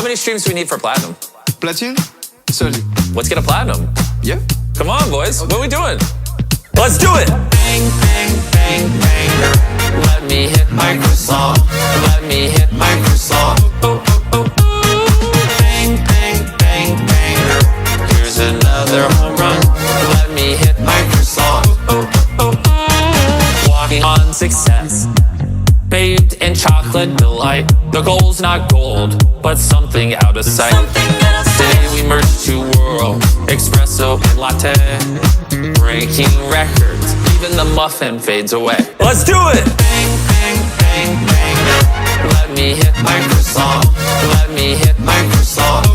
How many streams do we need for platinum? Platine? 30. Let's get a platinum. Yeah. Come on, boys. Okay. What are we doing? Let's do it! Bang, bang, bang, bang. Let me hit my croissant. Let me hit my croissant. Oh, oh, oh, oh. Bang, bang, bang, bang. Here's another home run. Let me hit my croissant. Oh, oh, oh. Walking on success, bathed in chocolate delight. The goal's not gold, but something out of sight. Today we merge two worlds, espresso and latte, breaking records, even the muffin fades away. Let's do it! Bang, bang, bang, bang. Let me hit my croissant. Let me hit my croissant.